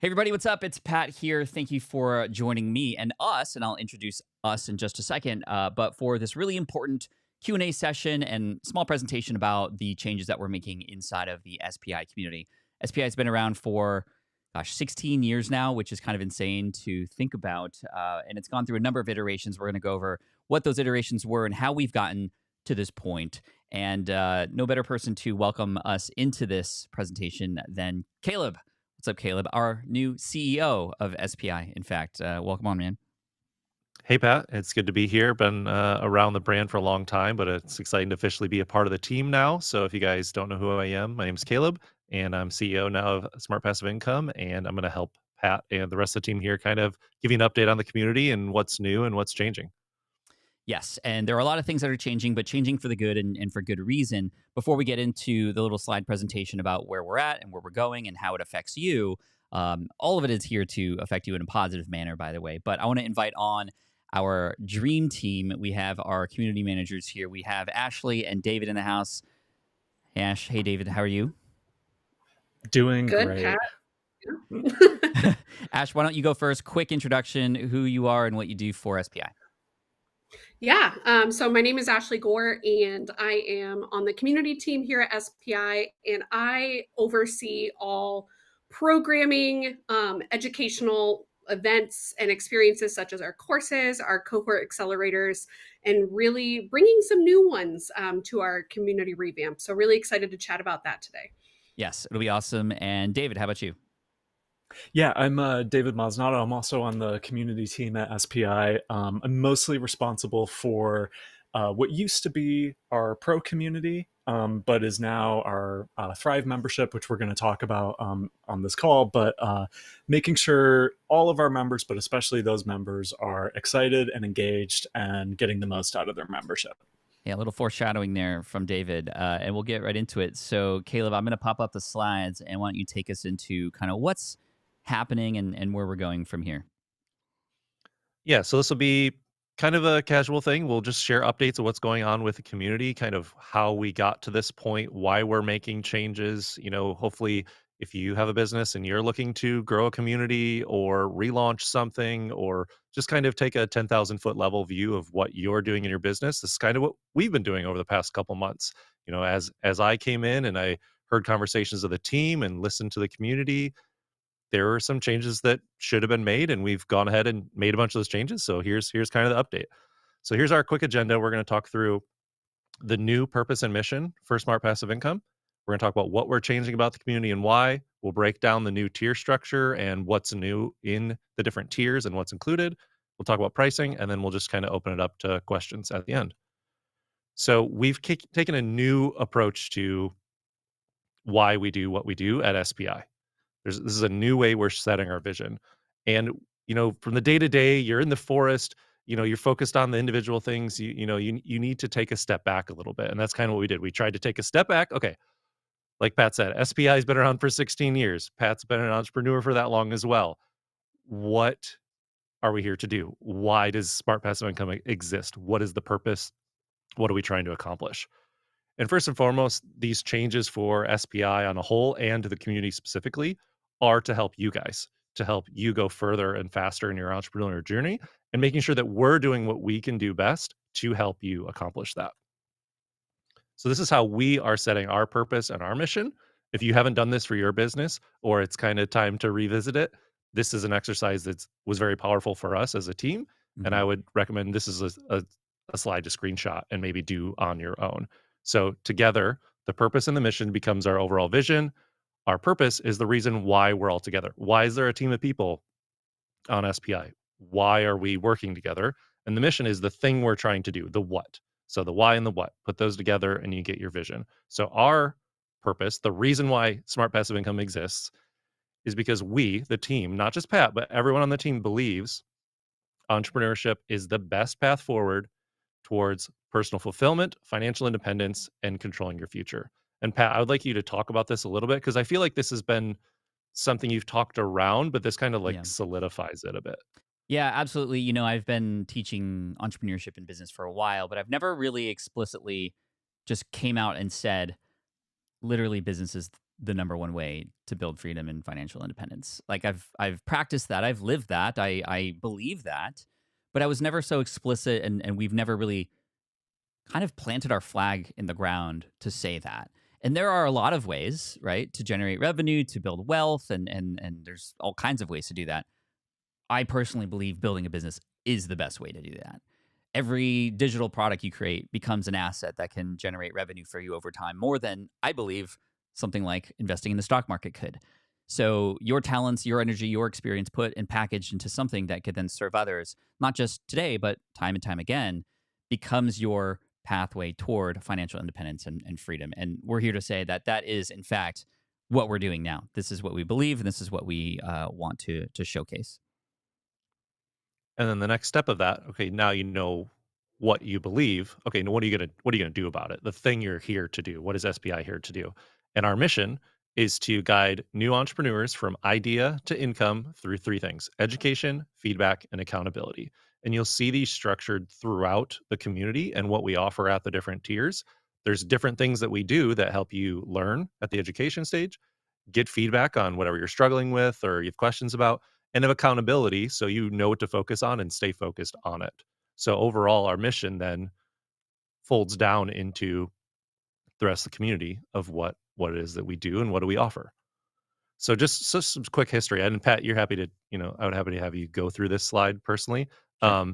Hey everybody, what's up? It's Pat here. Thank you for joining me and us, and I'll introduce us in just a second. But for this really important Q&A session and small presentation about the changes that we're making inside of the SPI community. SPI has been around for, 16 years now, which is kind of insane to think about. And it's gone through a number of iterations. We're going to go over what those iterations were and how we've gotten to this point. And no better person to welcome us into this presentation than Caleb. What's up, Caleb? Our new CEO of SPI, in fact. Welcome on, man. Hey, Pat. It's good to be here. Been around the brand for a long time, but it's exciting to officially be a part of the team now. So if you guys don't know who I am, my name's Caleb, and I'm CEO now of Smart Passive Income, and I'm going to help Pat and the rest of the team here kind of give you an update on the community and what's new and what's changing. Yes, and there are a lot of things that are changing, but changing for the good and for good reason. Before we get into the little slide presentation about where we're at and where we're going and how it affects you, all of it is here to affect you in a positive manner, by the way. But I want to invite on our dream team. We have our community managers here. We have Ashley and David in the house. Hey, Ash. Hey, David. How are you? Doing Good, great. Pat. Ash, why don't you go first? Quick introduction, who you are and what you do for SPI. So my name is Ashley Gore, and I am on the community team here at SPI, and I oversee all programming, educational events and experiences such as our courses, our cohort accelerators, and really bringing some new ones to our community revamp. So really excited to chat about that today. Yes, it'll be awesome. And David, how about you? Yeah, I'm David Masnado. I'm also on the community team at SPI. I'm mostly responsible for what used to be our pro community, but is now our Thrive membership, which we're going to talk about on this call. But making sure all of our members, but especially those members, are excited and engaged and getting the most out of their membership. Yeah, a little foreshadowing there from David, and we'll get right into it. So, Caleb, I'm going to pop up the slides, and why don't you take us into kind of what's happening and where we're going from here? Yeah, so this will be kind of a casual thing. We'll just share updates of what's going on with the community, kind of how we got to this point, why we're making changes. Hopefully, if you have a business and you're looking to grow a community or relaunch something or just kind of take a 10,000-foot level view of what you're doing in your business, this is kind of what we've been doing over the past couple months. As I came in and I heard conversations of the team and listened to the community, there were some changes that should have been made, and we've gone ahead and made a bunch of those changes. So here's kind of the update. So here's our quick agenda. We're going to talk through the new purpose and mission for Smart Passive Income. We're going to talk about what we're changing about the community and why. We'll break down the new tier structure and what's new in the different tiers and what's included. We'll talk about pricing, and then we'll just kind of open it up to questions at the end. So we've taken a new approach to why we do what we do at SPI. This is a new way we're setting our vision. And, from the day to day, you're in the forest, you're focused on the individual things. You need to take a step back a little bit. And that's kind of what we did. We tried to take a step back. Okay. Like Pat said, SPI has been around for 16 years. Pat's been an entrepreneur for that long as well. What are we here to do? Why does Smart Passive Income exist? What is the purpose? What are we trying to accomplish? And first and foremost, these changes for SPI on a whole and to the community specifically are to help you guys, to help you go further and faster in your entrepreneurial journey and making sure that we're doing what we can do best to help you accomplish that. So this is how we are setting our purpose and our mission. If you haven't done this for your business or it's kind of time to revisit it, this is an exercise that was very powerful for us as a team. And I would recommend this is a slide to screenshot and maybe do on your own. So together, the purpose and the mission becomes our overall vision. Our purpose is the reason why we're all together. Why is there a team of people on SPI? Why are we working together? And the mission is the thing we're trying to do, the what. So the why and the what, put those together and you get your vision. So our purpose, the reason why Smart Passive Income exists is because we, the team, not just Pat, but everyone on the team believes entrepreneurship is the best path forward towards personal fulfillment, financial independence, and controlling your future. And Pat, I would like you to talk about this a little bit because I feel like this has been something you've talked around, but this kind of Yeah. like solidifies it a bit. Yeah, absolutely. I've been teaching entrepreneurship and business for a while, but I've never really explicitly just came out and said, literally, business is the number one way to build freedom and financial independence. Like I've practiced that, I've lived that, I believe that, but I was never so explicit, and we've never really kind of planted our flag in the ground to say that. And there are a lot of ways, right, to generate revenue, to build wealth, and there's all kinds of ways to do that. I personally believe building a business is the best way to do that. Every digital product you create becomes an asset that can generate revenue for you over time, more than I believe something like investing in the stock market could. So your talents, your energy, your experience put and packaged into something that could then serve others, not just today, but time and time again, becomes your pathway toward financial independence and freedom. And we're here to say that that is, in fact, what we're doing now. This is what we believe, and this is what we want to showcase. And then the next step of that, okay, now you know what you believe. Okay, now what are you gonna do about it? The thing you're here to do. What is SPI here to do? And our mission is to guide new entrepreneurs from idea to income through three things: education, feedback, and accountability. And you'll see these structured throughout the community and what we offer at the different tiers. There's different things that we do that help you learn at the education stage, get feedback on whatever you're struggling with or you have questions about, and of accountability so you know what to focus on and stay focused on it. So overall, our mission then folds down into the rest of the community of what it is that we do and what do we offer. So just some quick history. And Pat, you're happy to, I would happy to have you go through this slide personally. Sure.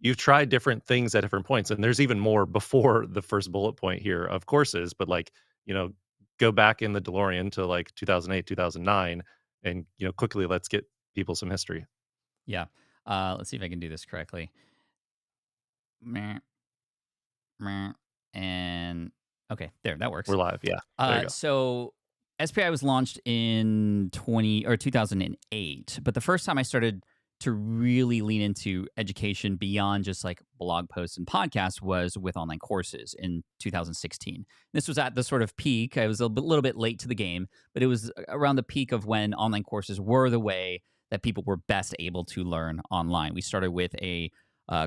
You've tried different things at different points, and there's even more before the first bullet point here of courses, but like, you know, go back in the DeLorean to like 2008, 2009, and, quickly let's get people some history. Yeah. Let's see if I can do this correctly. Meh, meh, and okay, there, that works. We're live. Yeah. There you go. So SPI was launched in 2008, but the first time I started to really lean into education beyond just like blog posts and podcasts was with online courses in 2016. This was at the sort of peak. I was a little bit late to the game, but it was around the peak of when online courses were the way that people were best able to learn online. We started with a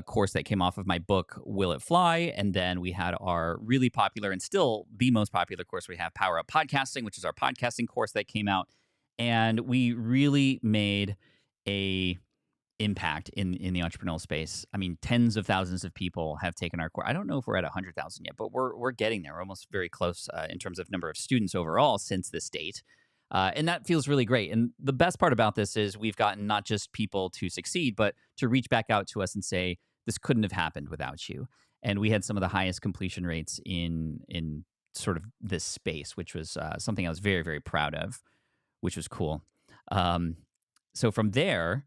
course that came off of my book, Will It Fly? And then we had our really popular and still the most popular course we have, Power Up Podcasting, which is our podcasting course that came out. And we really made a impact in the entrepreneurial space. I mean, tens of thousands of people have taken our course. I don't know if we're at 100,000 yet, but we're getting there. We're almost very close in terms of number of students overall since this date. And that feels really great. And the best part about this is we've gotten not just people to succeed, but to reach back out to us and say, this couldn't have happened without you. And we had some of the highest completion rates in sort of this space, which was something I was very, very proud of, which was cool. So from there,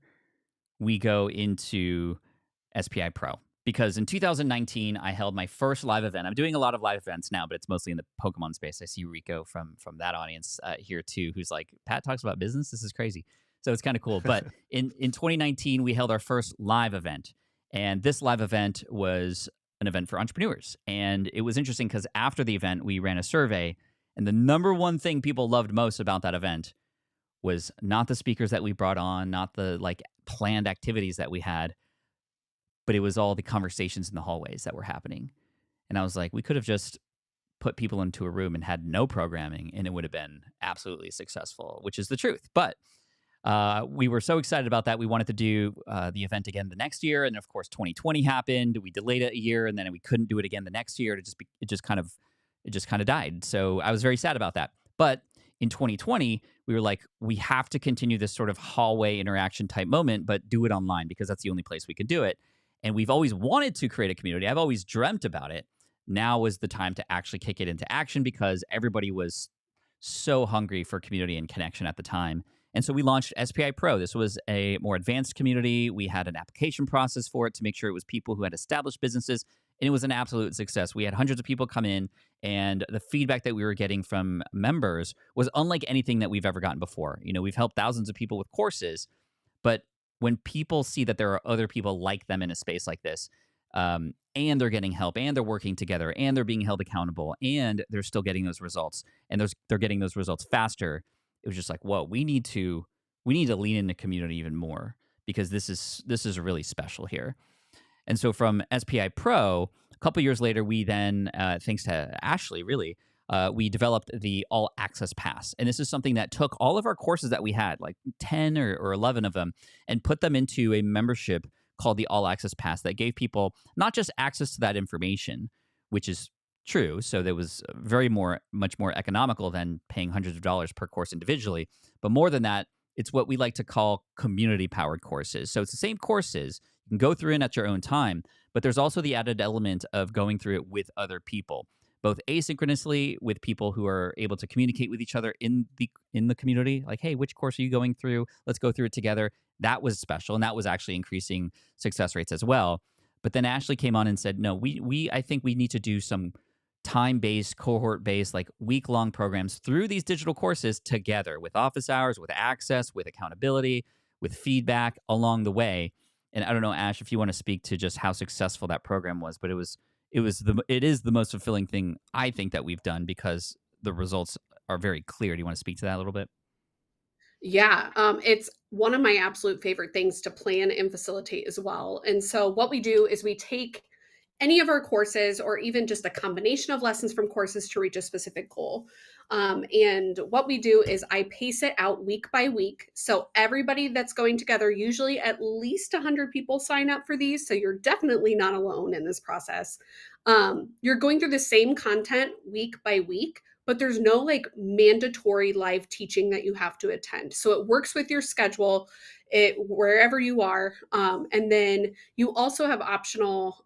we go into SPI Pro. Because in 2019, I held my first live event. I'm doing a lot of live events now, but it's mostly in the Pokemon space. I see Rico from that audience here too, who's like, Pat talks about business? This is crazy. So it's kind of cool. But in 2019, we held our first live event. And this live event was an event for entrepreneurs. And it was interesting because after the event, we ran a survey. And the number one thing people loved most about that event was not the speakers that we brought on, not the like planned activities that we had, but it was all the conversations in the hallways that were happening. And I was like, we could have just put people into a room and had no programming, and it would have been absolutely successful, which is the truth. But we were so excited about that. We wanted to do the event again the next year. And of course, 2020 happened. We delayed it a year, and then we couldn't do it again the next year. It just kind of died. So I was very sad about that. But in 2020, we were like, we have to continue this sort of hallway interaction type moment, but do it online because that's the only place we could do it. And we've always wanted to create a community. I've always dreamt about it. Now was the time to actually kick it into action because everybody was so hungry for community and connection at the time. And so we launched SPI Pro. This was a more advanced community. We had an application process for it to make sure it was people who had established businesses. And it was an absolute success. We had hundreds of people come in, and the feedback that we were getting from members was unlike anything that we've ever gotten before. You know, we've helped thousands of people with courses, but when people see that there are other people like them in a space like this, and they're getting help, and they're working together, and they're being held accountable, and they're still getting those results, and they're getting those results faster, it was just like, whoa, we need to lean into community even more because this is really special here. And so from SPI Pro, a couple years later, we then, thanks to Ashley, really, we developed the All Access Pass. And this is something that took all of our courses that we had, like 10 or 11 of them, and put them into a membership called the All Access Pass that gave people not just access to that information, which is true. So there was much more economical than paying hundreds of dollars per course individually. But more than that, it's what we like to call community powered courses. So it's the same courses. You can go through it at your own time, but there's also the added element of going through it with other people, both asynchronously with people who are able to communicate with each other in the community. Like, hey, which course are you going through? Let's go through it together. That was special, and that was actually increasing success rates as well. But then Ashley came on and said, no, I think we need to do some time-based, cohort-based, like week-long programs through these digital courses together with office hours, with access, with accountability, with feedback along the way. And I don't know, Ash, if you want to speak to just how successful that program was, but it is the most fulfilling thing I think that we've done because the results are very clear. Do you want to speak to that a little bit? Yeah, it's one of my absolute favorite things to plan and facilitate as well. And so what we do is we take any of our courses or even just a combination of lessons from courses to reach a specific goal. And what we do is I pace it out week by week. So everybody that's going together, usually at least 100 people sign up for these. So you're definitely not alone in this process. You're going through the same content week by week, but there's no like mandatory live teaching that you have to attend. So it works with your schedule, wherever you are. And then you also have optional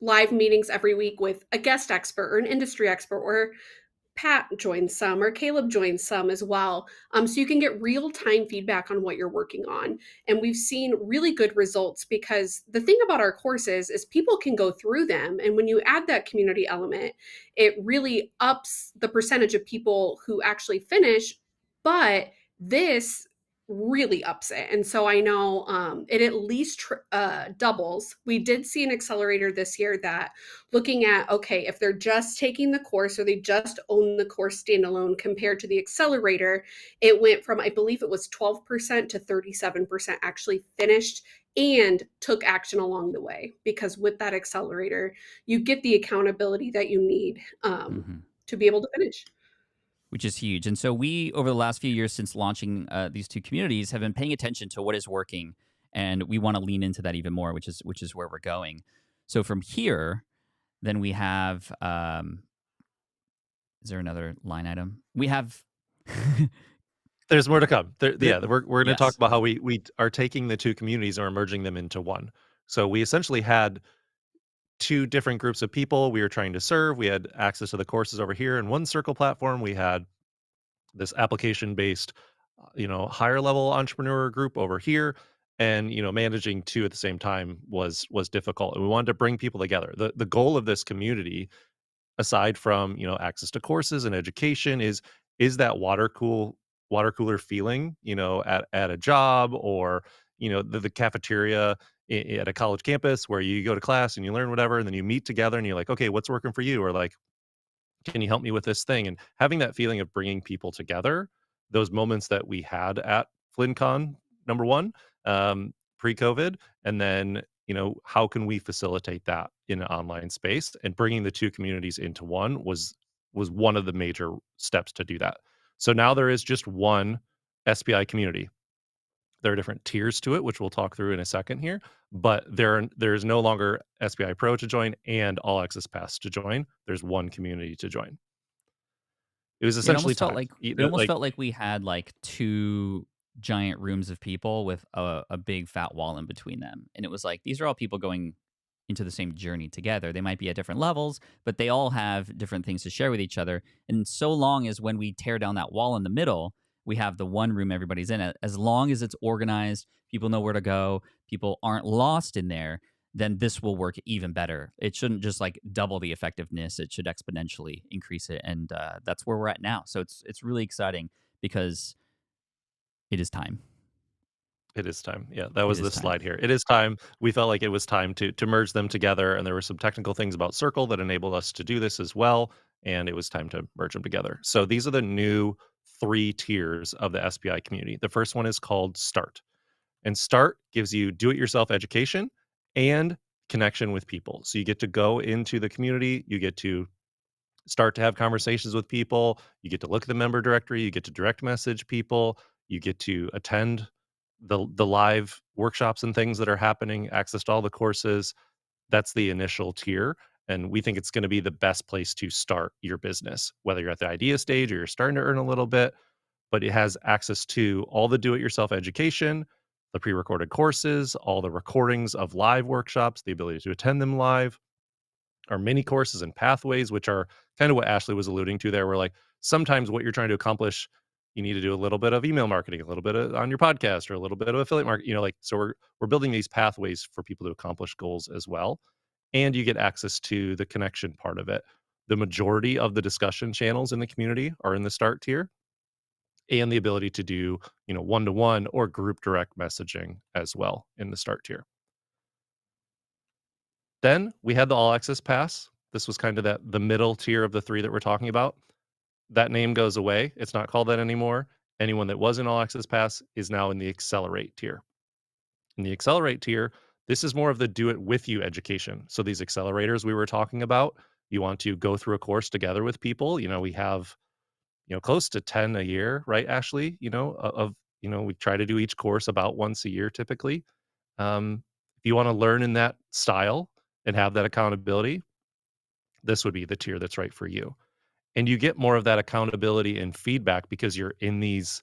live meetings every week with a guest expert or an industry expert, or Pat joins some or Caleb joins some as well. So you can get real time feedback on what you're working on. And we've seen really good results because the thing about our courses is people can go through them. And when you add that community element, it really ups the percentage of people who actually finish. But this really ups it. And so I know it at least doubles. We did see an accelerator this year that looking at, okay, if they're just taking the course or they just own the course standalone compared to the accelerator, it went from, I believe it was 12% to 37% actually finished and took action along the way. Because with that accelerator, you get the accountability that you need to be able to finish. Which is huge. And so we, over the last few years since launching these two communities, have been paying attention to what is working, and we want to lean into that even more, which is where we're going. So from here, then we have. Is there another line item? We have. There's more to come. Yeah, we're going to talk Yes. about how we are taking the two communities and we're merging them into one. So we essentially had two different groups of people we were trying to serve. We had access to the courses over here in one circle platform. We had this application based, higher level entrepreneur group over here. And managing two at the same time was difficult. And we wanted to bring people together. The goal of this community, aside from access to courses and education, is that water cooler feeling, at a job, or the cafeteria at a college campus where you go to class and you learn whatever, and then you meet together and you're like, okay, what's working for you? Or like, can you help me with this thing? And having that feeling of bringing people together, those moments that we had at FlynnCon, number one, pre-COVID, and then how can we facilitate that in an online space? And bringing the two communities into one was one of the major steps to do that. So now there is just one SPI community. There are different tiers to it, which we'll talk through in a second here, but there's no longer SPI Pro to join and All Access Pass to join. There's one community to join. It was It essentially almost felt time. like we had like two giant rooms of people with a big fat wall in between them, and it was like these are all people going into the same journey together. They might be at different levels, but they all have different things to share with each other. And so long as when we tear down that wall in the middle, we have the one room everybody's in it. As long as it's organized, people know where to go, people aren't lost in there, then this will work even better. It shouldn't just like double the effectiveness. It should exponentially increase it. And that's where we're at now. So it's really exciting because it is time. It is time. Yeah, that was is the time. slide here. It is time. We felt like it was time to merge them together, and there were some technical things about Circle that enabled us to do this as well, and it was time to merge them together. So these are the new 3 tiers of the SPI community. The first one is called Start. And Start gives you do-it-yourself education and connection with people. So you get to go into the community, you get to start to have conversations with people. You get to look at the member directory, you get to direct message people, you get to attend the live workshops and things that are happening, access to all the courses. That's the initial tier. And we think it's going to be the best place to start your business, whether you're at the idea stage or you're starting to earn a little bit, but it has access to all the do-it-yourself education, the pre-recorded courses, all the recordings of live workshops, the ability to attend them live, our mini courses and pathways, which are kind of what Ashley was alluding to there. Where like sometimes what you're trying to accomplish, you need to do a little bit of email marketing, a little bit of, on your podcast, or a little bit of affiliate marketing. Like so, we're building these pathways for people to accomplish goals as well, and you get access to the connection part of it. The majority of the discussion channels in the community are in the start tier, and the ability to do one-to-one or group direct messaging as well in the start tier. Then we had the all access pass. This was kind of the middle tier of the three that we're talking about. That name goes away. It's not called that anymore. Anyone that was in all access pass is now in the accelerate tier. In the accelerate tier, this is more of the do it with you education. So these accelerators we were talking about, you want to go through a course together with people. We have, close to 10 a year, right, Ashley? We try to do each course about once a year typically. If you want to learn in that style and have that accountability, this would be the tier that's right for you. And you get more of that accountability and feedback because you're in these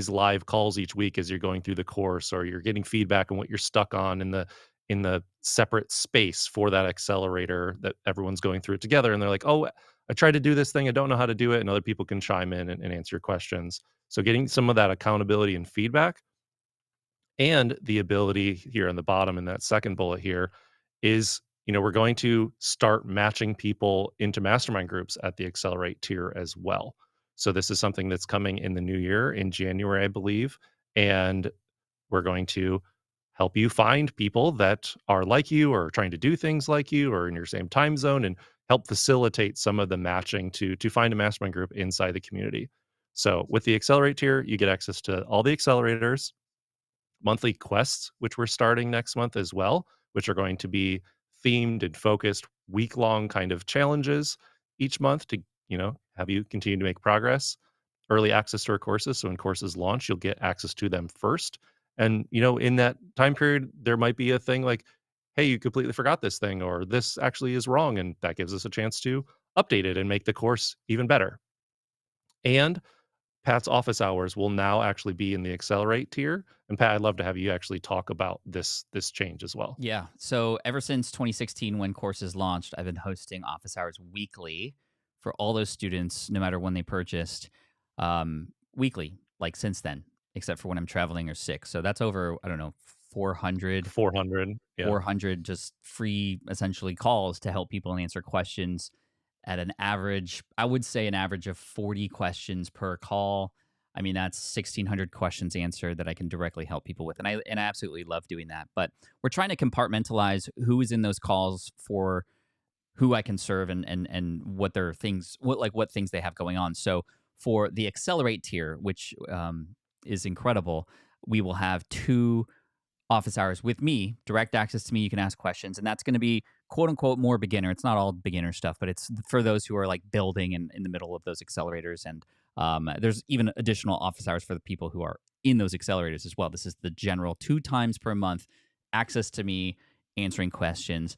live calls each week as you're going through the course, or you're getting feedback on what you're stuck on in the separate space for that accelerator that everyone's going through it together. And they're like, oh, I tried to do this thing, I don't know how to do it, and other people can chime in and answer your questions. So getting some of that accountability and feedback, and the ability here on the bottom in that second bullet here is, we're going to start matching people into mastermind groups at the accelerate tier as well. So this is something that's coming in the new year in January, I believe. And we're going to help you find people that are like you or trying to do things like you or in your same time zone, and help facilitate some of the matching to find a mastermind group inside the community. So with the accelerate tier, you get access to all the accelerators, monthly quests, which we're starting next month as well, which are going to be themed and focused week-long kind of challenges each month to, have you continue to make progress. Early access to our courses. So when courses launch, you'll get access to them first. And, in that time period, there might be a thing like, hey, you completely forgot this thing, or this actually is wrong. And that gives us a chance to update it and make the course even better. And Pat's office hours will now actually be in the accelerate tier. And Pat, I'd love to have you actually talk about this change as well. Yeah. So ever since 2016, when courses launched, I've been hosting office hours weekly for all those students, no matter when they purchased, weekly, like since then, except for when I'm traveling or sick. So that's over, I don't know, 400, 400. Yeah. 400 just free, essentially, calls to help people and answer questions at an average, I would say an average of 40 questions per call. I mean, that's 1,600 questions answered that I can directly help people with. And I absolutely love doing that. But we're trying to compartmentalize who is in those calls for who I can serve, and what their things, what things they have going on. So for the accelerate tier, which is incredible, we will have 2 office hours with me, direct access to me. You can ask questions, and that's going to be quote unquote more beginner. It's not all beginner stuff, but it's for those who are like building and in the middle of those accelerators. And there's even additional office hours for the people who are in those accelerators as well. This is the general 2 times per month access to me, answering questions.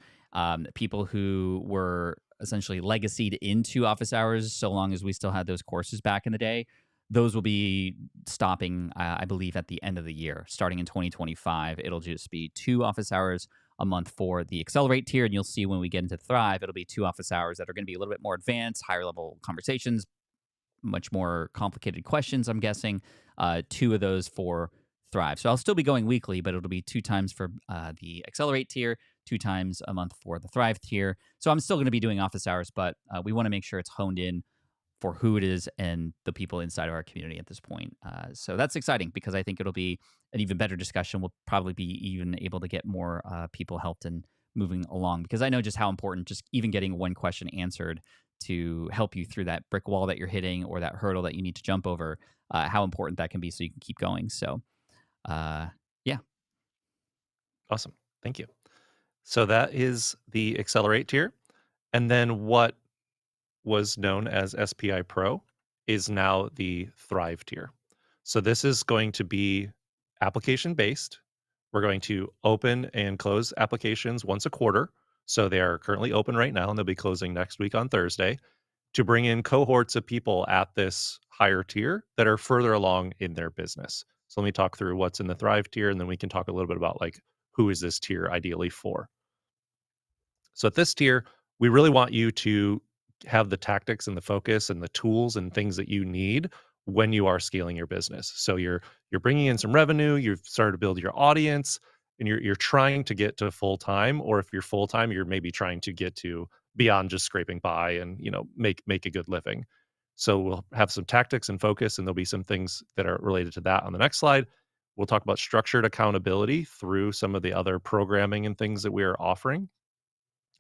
People who were essentially legacied into office hours, so long as we still had those courses back in the day, those will be stopping, I believe, at the end of the year. Starting in 2025, it'll just be 2 office hours a month for the Accelerate tier. And you'll see when we get into Thrive, it'll be 2 office hours that are going to be a little bit more advanced, higher level conversations, much more complicated questions, I'm guessing. 2 of those for Thrive. So I'll still be going weekly, but it'll be 2 times for the Accelerate tier, 2 times a month for the Thrive tier. So I'm still going to be doing office hours, but we want to make sure it's honed in for who it is and the people inside of our community at this point. So that's exciting because I think it'll be an even better discussion. We'll probably be even able to get more people helped and moving along, because I know just how important just even getting one question answered to help you through that brick wall that you're hitting or that hurdle that you need to jump over, how important that can be so you can keep going. So, yeah. Awesome. Thank you. So that is the accelerate tier. And then what was known as SPI Pro is now the Thrive tier. So this is going to be application based. We're going to open and close applications once a quarter. So they are currently open right now and they'll be closing next week on Thursday to bring in cohorts of people at this higher tier that are further along in their business. So let me talk through what's in the Thrive tier and then we can talk a little bit about like who is this tier ideally for. So at this tier, we really want you to have the tactics and the focus and the tools and things that you need when you are scaling your business. So you're bringing in some revenue, you've started to build your audience, and you're trying to get to full time. Or if you're full time, you're maybe trying to get to beyond just scraping by and make a good living. So we'll have some tactics and focus, and there'll be some things that are related to that on the next slide. We'll talk about structured accountability through some of the other programming and things that we are offering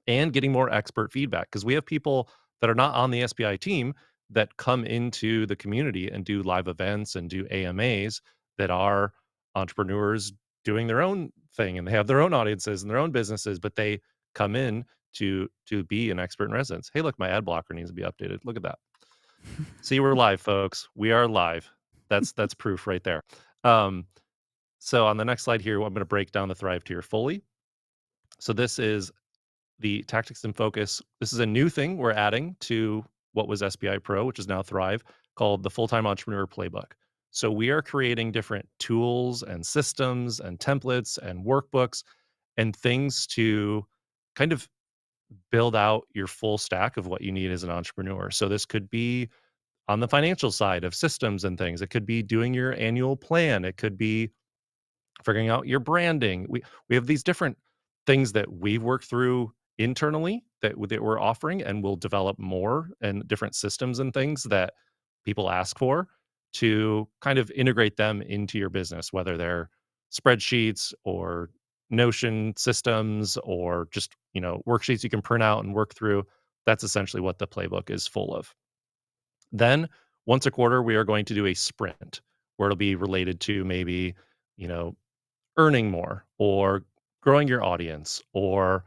and getting more expert feedback because we have people that are not on the SPI team that come into the community and do live events and do AMAs that are entrepreneurs doing their own thing and they have their own audiences and their own businesses, but they come in to be an expert in residence. Hey, look, my ad blocker needs to be updated. Look at that. See, we're live, folks. We are live. That's proof right there. So on the next slide here, I'm going to break down the Thrive tier fully. So this is the tactics and focus. This is a new thing we're adding to what was SPI Pro, which is now Thrive, called the Full-Time Entrepreneur Playbook. So we are creating different tools and systems and templates and workbooks and things to kind of build out your full stack of what you need as an entrepreneur. So this could be on the financial side of systems and things. It could be doing your annual plan. It could be figuring out your branding. We have these different things that we've worked through internally that we're offering, and we'll develop more and different systems and things that people ask for to kind of integrate them into your business, whether they're spreadsheets or Notion systems or just worksheets you can print out and work through. That's essentially what the playbook is full of. Then once a quarter, we are going to do a sprint where it'll be related to maybe you know earning more or growing your audience or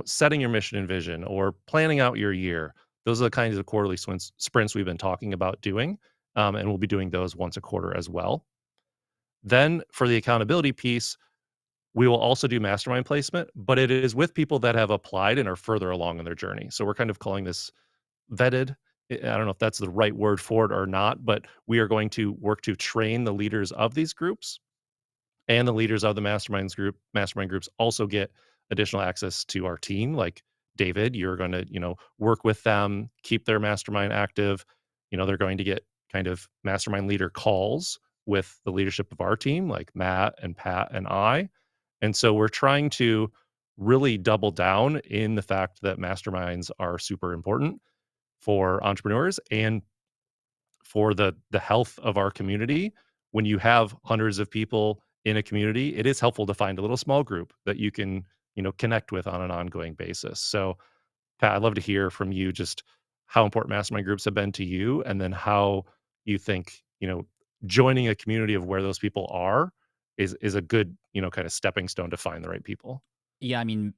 setting your mission and vision or planning out your year. Those are the kinds of quarterly sprints we've been talking about doing, and we'll be doing those once a quarter as well. Then for the accountability piece, we will also do mastermind placement, but it is with people that have applied and are further along in their journey. So we're kind of calling this vetted. I don't know if that's the right word for it or not, but we are going to work to train the leaders of these groups, and the leaders of the mastermind groups also get additional access to our team. Like David, you're going to, work with them, keep their mastermind active. They're going to get kind of mastermind leader calls with the leadership of our team, like Matt and Pat and I. And so we're trying to really double down in the fact that masterminds are super important for entrepreneurs and for the health of our community. When you have hundreds of people in a community, it is helpful to find a little small group that you can connect with on an ongoing basis. So Pat, I'd love to hear from you just how important mastermind groups have been to you, and then how you think joining a community of where those people are is a good kind of stepping stone to find the right people. Yeah, I mean,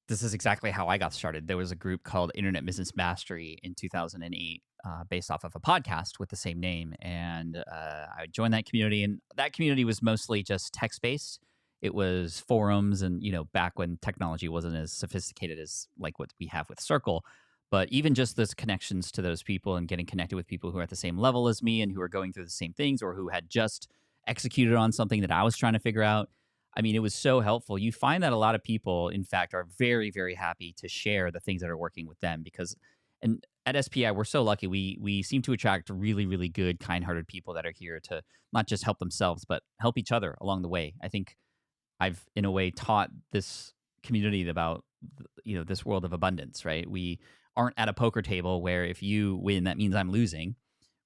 this is exactly how I got started. There was a group called Internet Business Mastery in 2008, based off of a podcast with the same name. And I joined that community, and that community was mostly just text-based. It was forums and, back when technology wasn't as sophisticated as like what we have with Circle. But even just those connections to those people and getting connected with people who are at the same level as me and who are going through the same things or who had just executed on something that I was trying to figure out. I mean, it was so helpful. You find that a lot of people, in fact, are very, very happy to share the things that are working with them because, and at SPI, we're so lucky. We seem to attract really, really good, kind-hearted people that are here to not just help themselves, but help each other along the way. I think I've, in a way, taught this community about, this world of abundance, right? We aren't at a poker table where if you win, that means I'm losing.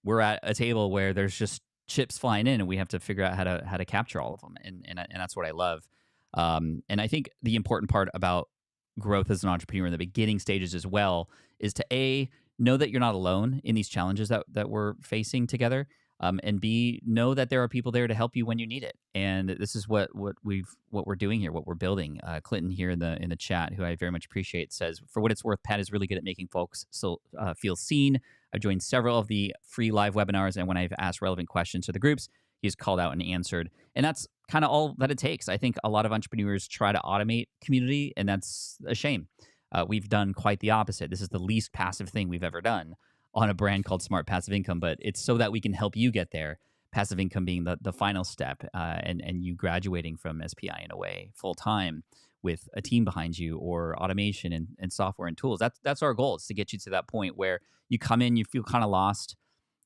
We're at a table where there's just chips flying in, and we have to figure out how to capture all of them, and that's what I love. And I think the important part about growth as an entrepreneur in the beginning stages as well is to know that you're not alone in these challenges that we're facing together. and B, know that there are people there to help you when you need it. And this is what we're doing here, what we're building. Clinton here in the chat, who I very much appreciate, says, for what it's worth, Pat is really good at making folks feel seen. I've joined several of the free live webinars, and when I've asked relevant questions to the groups, he's called out and answered. And that's kind of all that it takes. I think a lot of entrepreneurs try to automate community, and that's a shame. We've done quite the opposite. This is the least passive thing we've ever done on a brand called Smart Passive Income, but it's so that we can help you get there. Passive income being the final step, and you graduating from SPI in a way full time with a team behind you, or automation and software and tools. That's our goal, is to get you to that point where you come in, you feel kind of lost,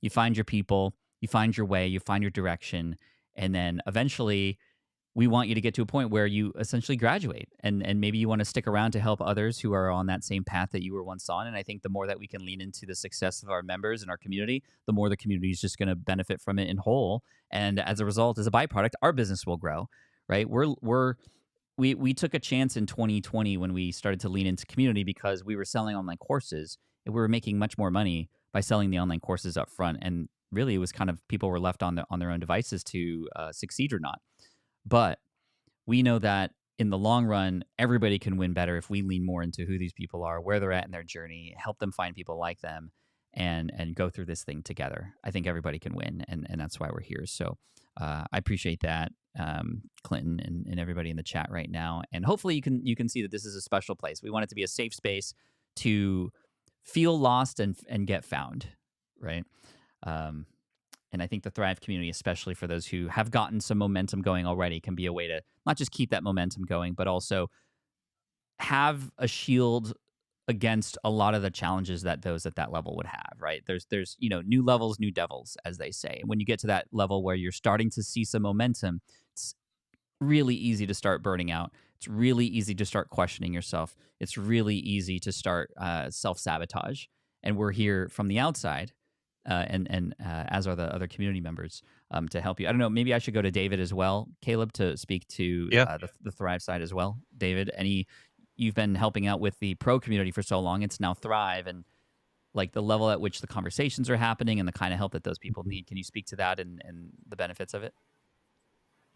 you find your people, you find your way, you find your direction, and then eventually we want you to get to a point where you essentially graduate, and maybe you want to stick around to help others who are on that same path that you were once on. And I think the more that we can lean into the success of our members and our community, the more the community is just going to benefit from it in whole. And as a result, as a byproduct, our business will grow, right? We took a chance in 2020 when we started to lean into community, because we were selling online courses and we were making much more money by selling the online courses up front. And really, it was kind of people were left on their own devices to succeed or not. But we know that in the long run, everybody can win better if we lean more into who these people are, where they're at in their journey, help them find people like them, and go through this thing together. I think everybody can win, and that's why we're here. So I appreciate that, Clinton, and everybody in the chat right now. And hopefully you can see that this is a special place. We want it to be a safe space to feel lost and get found, right? And I think the Thrive community, especially for those who have gotten some momentum going already, can be a way to not just keep that momentum going, but also have a against a lot of the challenges that those at that level would have, right? There's new levels, new devils, as they say. And when you get to that level where you're starting to see some momentum, it's really easy to start burning out. It's really easy to start questioning yourself. It's really easy to start self-sabotage. And we're here from the outside, and as are the other community members, to help you. I don't know, maybe I should go to David as well, Caleb, to speak to the Thrive side as well. David, you've been helping out with the pro community for so long. It's now Thrive, and like the level at which the conversations are happening and the kind of help that those people need. Can you speak to that and the benefits of it?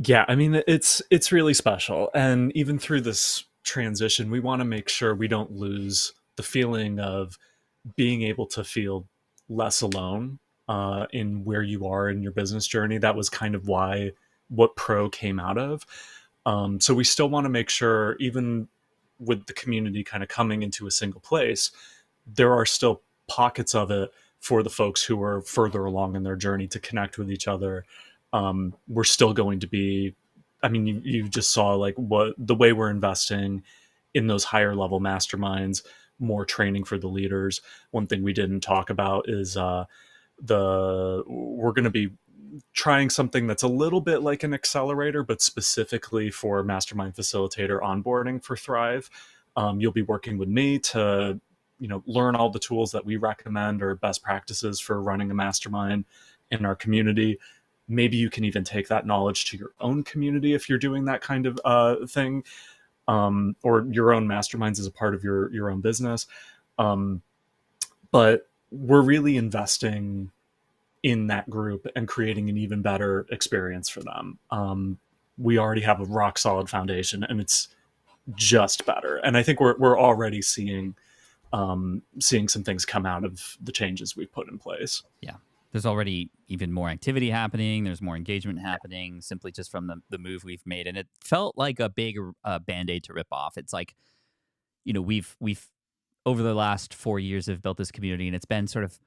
Yeah, I mean, it's really special. And even through this transition, we want to make sure we don't lose the feeling of being able to feel less alone in where you are in your business journey. That was kind of what Pro came out of. So we still want to make sure, even with the community kind of coming into a single place, there are still pockets of it for the folks who are further along in their journey to connect with each other. We're still going to be, I mean, you just saw like the way we're investing in those higher level masterminds, more training for the leaders. One thing we didn't talk about is we're going to be trying something that's a little bit like an accelerator, but specifically for mastermind facilitator onboarding for Thrive. You'll be working with me to, learn all the tools that we recommend or best practices for running a mastermind in our community. Maybe you can even take that knowledge to your own community if you're doing that kind of thing. Or your own masterminds as a part of your own business. But we're really investing in that group and creating an even better experience for them. We already have a rock solid foundation, and it's just better. And I think we're already seeing some things come out of the changes we've put in place. Yeah. There's already even more activity happening. There's more engagement happening simply just from the move we've made. And it felt like a big Band-Aid to rip off. It's like, we've over the last 4 years have built this community, and it's been sort of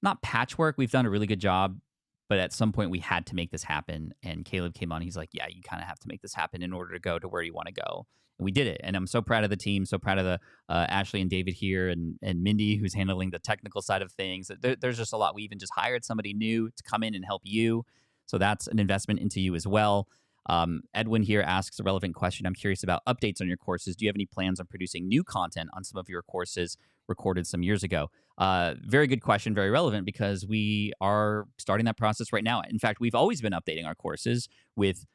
not patchwork. We've done a really good job, but at some point we had to make this happen. And Caleb came on. He's like, yeah, you kind of have to make this happen in order to go to where you want to go. And we did it. And I'm so proud of the team, so proud of the Ashley and David here, and Mindy, who's handling the technical side of things. There's just a lot. We even just hired somebody new to come in and help you. So that's an investment into you as well. Edwin here asks a relevant question. I'm curious about updates on your courses. Do you have any plans on producing new content on some of your courses recorded some years ago? Very good question, very relevant, because we are starting that process right now. In fact, we've always been updating our courses with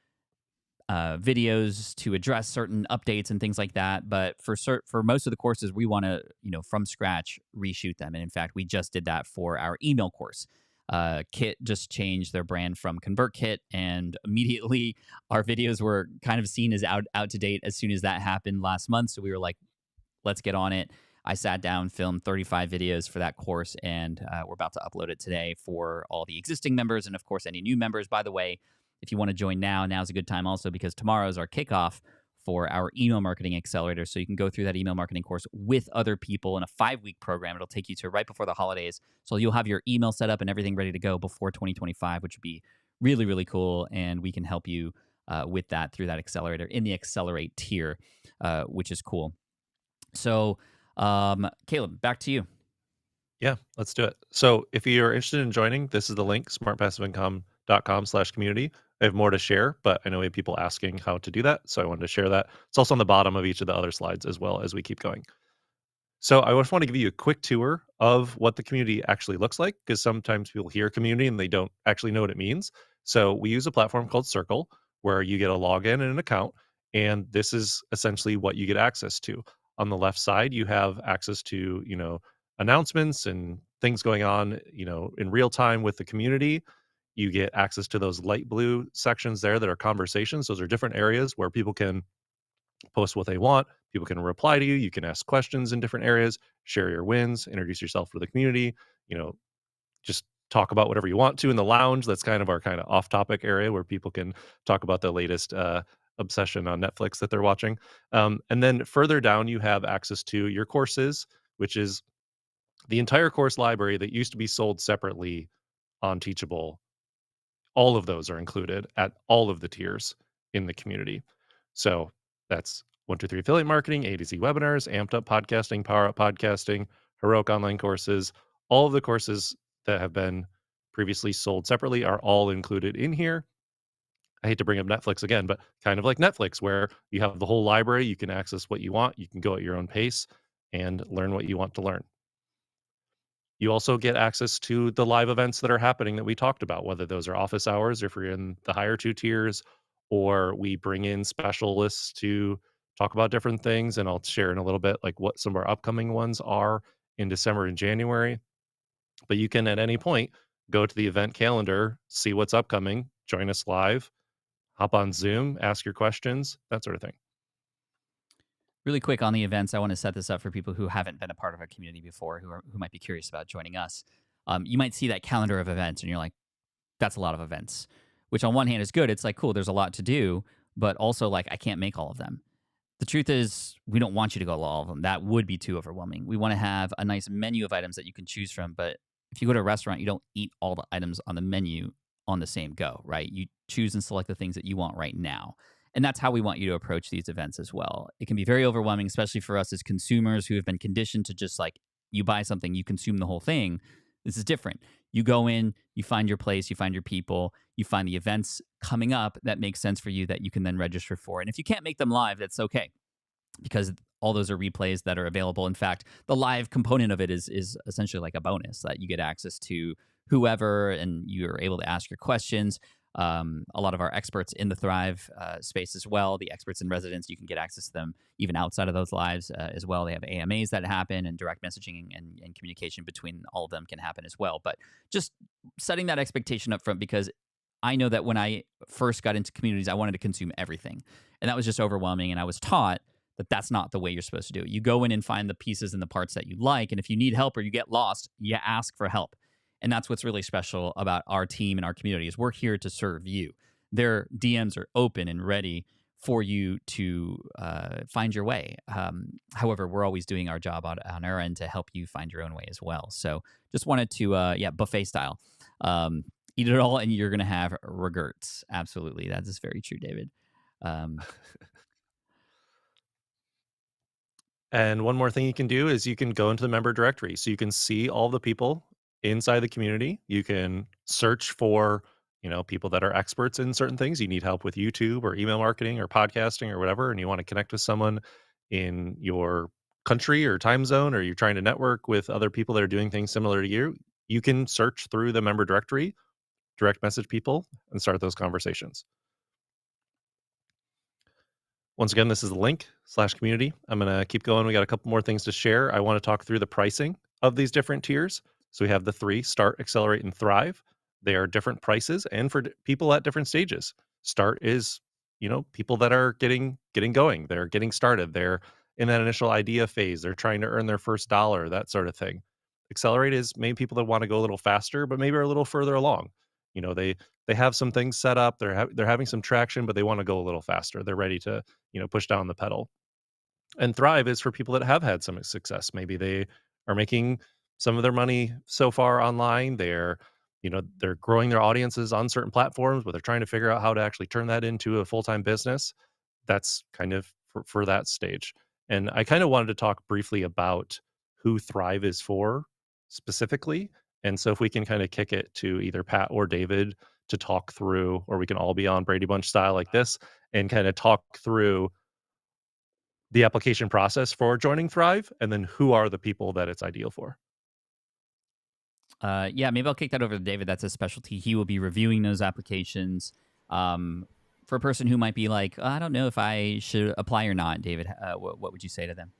videos to address certain updates and things like that. But for most of the courses, we want to, from scratch, reshoot them. And in fact, we just did that for our email course. Kit just changed their brand from ConvertKit, and immediately our videos were kind of seen as out to date as soon as that happened last month. So we were like, let's get on it. I sat down, filmed 35 videos for that course, and we're about to upload it today for all the existing members and, of course, any new members. By the way, if you want to join now, now's a good time also, because tomorrow is our kickoff for our email marketing accelerator. So you can go through that email marketing course with other people in a 5-week program. It'll take you to right before the holidays. So you'll have your email set up and everything ready to go before 2025, which would be really, really cool. And we can help you with that through that accelerator in the Accelerate tier, which is cool. So, Caleb, back to you. Yeah, let's do it. So if you're interested in joining, this is the link, smartpassiveincome.com/community. I have more to share, but I know we have people asking how to do that, so I wanted to share that. It's also on the bottom of each of the other slides as well as we keep going. So I just want to give you a quick tour of what the community actually looks like, because sometimes people hear community and they don't actually know what it means. So we use a platform called Circle, where you get a login and an account, and this is essentially what you get access to. On the left side, you have access to, announcements and things going on, in real time with the community. You get access to those light blue sections there that are conversations. Those are different areas where people can post what they want. People can reply to you. You can ask questions in different areas, share your wins, introduce yourself to the community, just talk about whatever you want to in the lounge. That's kind of our kind of off topic area where people can talk about the latest obsession on Netflix that they're watching. And then further down, you have access to your courses, which is the entire course library that used to be sold separately on Teachable. All of those are included at all of the tiers in the community. So that's 123 affiliate marketing, A to Z webinars, amped up podcasting, power up podcasting, heroic online courses. All of the courses that have been previously sold separately are all included in here. I hate to bring up Netflix again, but kind of like Netflix, where you have the whole library, you can access what you want, you can go at your own pace and learn what you want to learn. You also get access to the live events that are happening that we talked about, whether those are office hours or if you're in the higher 2 tiers, or we bring in specialists to talk about different things. And I'll share in a little bit like what some of our upcoming ones are in December and January. But you can at any point go to the event calendar, see what's upcoming, join us live, hop on Zoom, ask your questions, that sort of thing. Really quick on the events, I want to set this up for people who haven't been a part of our community before, who might be curious about joining us. You might see that calendar of events and you're like, that's a lot of events, which on one hand is good. It's like, cool, there's a lot to do, but also like, I can't make all of them. The truth is, we don't want you to go to all of them. That would be too overwhelming. We want to have a nice menu of items that you can choose from. But if you go to a restaurant, you don't eat all the items on the menu on the same go, right? You choose and select the things that you want right now. And that's how we want you to approach these events as well. It can be very overwhelming, especially for us as consumers who have been conditioned to just like, you buy something, you consume the whole thing. This is different. You go in, you find your place, you find your people, you find the events coming up that make sense for you that you can then register for. And if you can't make them live, that's okay, because all those are replays that are available. In fact, the live component of it is essentially like a bonus that you get access to whoever, and you're able to ask your questions. A lot of our experts in the Thrive space as well, the experts in residence, you can get access to them even outside of those lives as well. They have AMAs that happen, and direct messaging and communication between all of them can happen as well. But just setting that expectation up front, because I know that when I first got into communities, I wanted to consume everything. And that was just overwhelming. And I was taught that that's not the way you're supposed to do it. You go in and find the pieces and the parts that you like. And if you need help or you get lost, you ask for help. And that's what's really special about our team and our community is we're here to serve you. Their DMs are open and ready for you to find your way. However, we're always doing our job on our end to help you find your own way as well. So just wanted to, buffet style. Eat it all and you're going to have regrets. Absolutely. That is very true, David. And one more thing you can do is you can go into the member directory. So you can see all the people inside the community. You can search for, people that are experts in certain things. You need help with YouTube or email marketing or podcasting or whatever, and you want to connect with someone in your country or time zone, or you're trying to network with other people that are doing things similar to you. You can search through the member directory, direct message people, and start those conversations. Once again, this is the link/community. I'm going to keep going. We got a couple more things to share. I want to talk through the pricing of these different tiers. So we have the three: Start, Accelerate, and Thrive. They are different prices and for people at different stages. Start is, people that are getting going. They're getting started. They're in that initial idea phase. They're trying to earn their first dollar, that sort of thing. Accelerate is maybe people that want to go a little faster, but maybe are a little further along. They have some things set up. They're having some traction, but they want to go a little faster. They're ready to, push down the pedal. And Thrive is for people that have had some success. Maybe they are making some of their money so far online. They're growing their audiences on certain platforms, but they're trying to figure out how to actually turn that into a full-time business. That's kind of for that stage. And I kind of wanted to talk briefly about who Thrive is for specifically. And so if we can kind of kick it to either Pat or David to talk through, or we can all be on Brady Bunch style like this and kind of talk through the application process for joining Thrive, and then who are the people that it's ideal for. Yeah, maybe I'll kick that over to David. That's his specialty. He will be reviewing those applications. For a person who might be like, I don't know if I should apply or not, David, what would you say to them?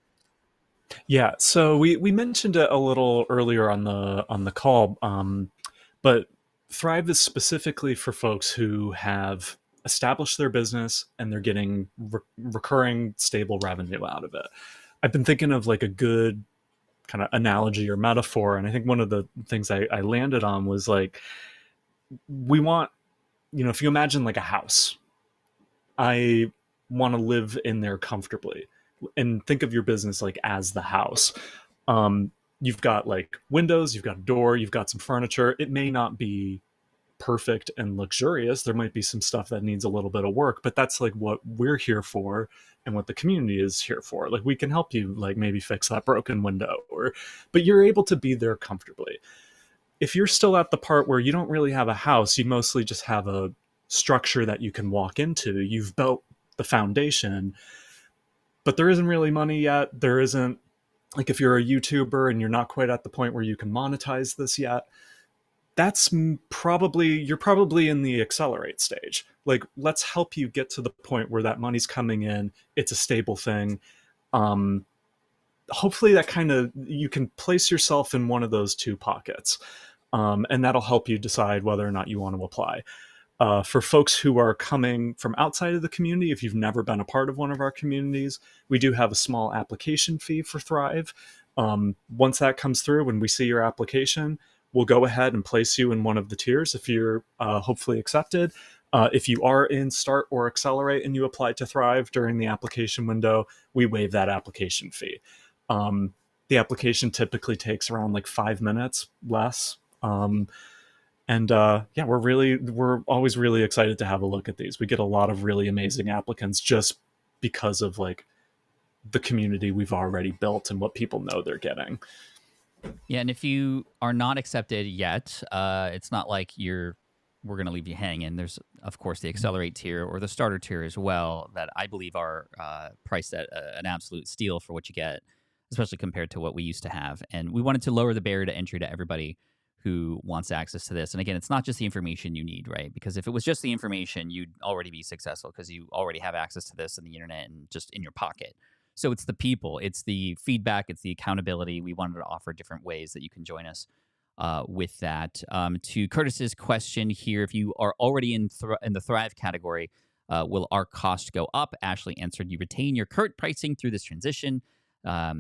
Yeah, so we mentioned it a little earlier on the call, but Thrive is specifically for folks who have established their business and they're getting recurring stable revenue out of it. I've been thinking of like a good kind of analogy or metaphor, and I think one of the things I landed on was like, we want, if you imagine like a house, I want to live in there comfortably, and think of your business like as the house. You've got like windows, you've got a door, you've got some furniture. It may not be perfect and luxurious. There might be some stuff that needs a little bit of work, but that's like what we're here for and what the community is here for. Like, we can help you like maybe fix that broken window, but you're able to be there comfortably. If you're still at the part where you don't really have a house, you mostly just have a structure that you can walk into. You've built the foundation, but there isn't really money yet. There isn't, like, if you're a YouTuber and you're not quite at the point where you can monetize this yet, that's you're probably in the accelerate stage. Like, let's help you get to the point where that money's coming in. It's a stable thing. Hopefully that kind of, you can place yourself in one of those two pockets. And that'll help you decide whether or not you want to apply. For folks who are coming from outside of the community, if you've never been a part of one of our communities, we do have a small application fee for Thrive. Once that comes through, when we see your application, we'll go ahead and place you in one of the tiers if you're hopefully accepted. If you are in Start or Accelerate and you apply to Thrive during the application window, we waive that application fee. The application typically takes around like 5 minutes, less. Yeah, we're always really excited to have a look at these. We get a lot of really amazing applicants just because of like the community we've already built and what people know they're getting. Yeah, and if you are not accepted yet, it's not like we're going to leave you hanging. There's, of course, the Accelerate tier or the Starter tier as well that I believe are priced at an absolute steal for what you get, especially compared to what we used to have. And we wanted to lower the barrier to entry to everybody who wants access to this. And again, it's not just the information you need, right? Because if it was just the information, you'd already be successful because you already have access to this in the internet and just in your pocket. So it's the people, it's the feedback, it's the accountability. We wanted to offer different ways that you can join us with that. To Curtis's question here, if you are already in the Thrive category, will our cost go up? Ashley answered, you retain your current pricing through this transition.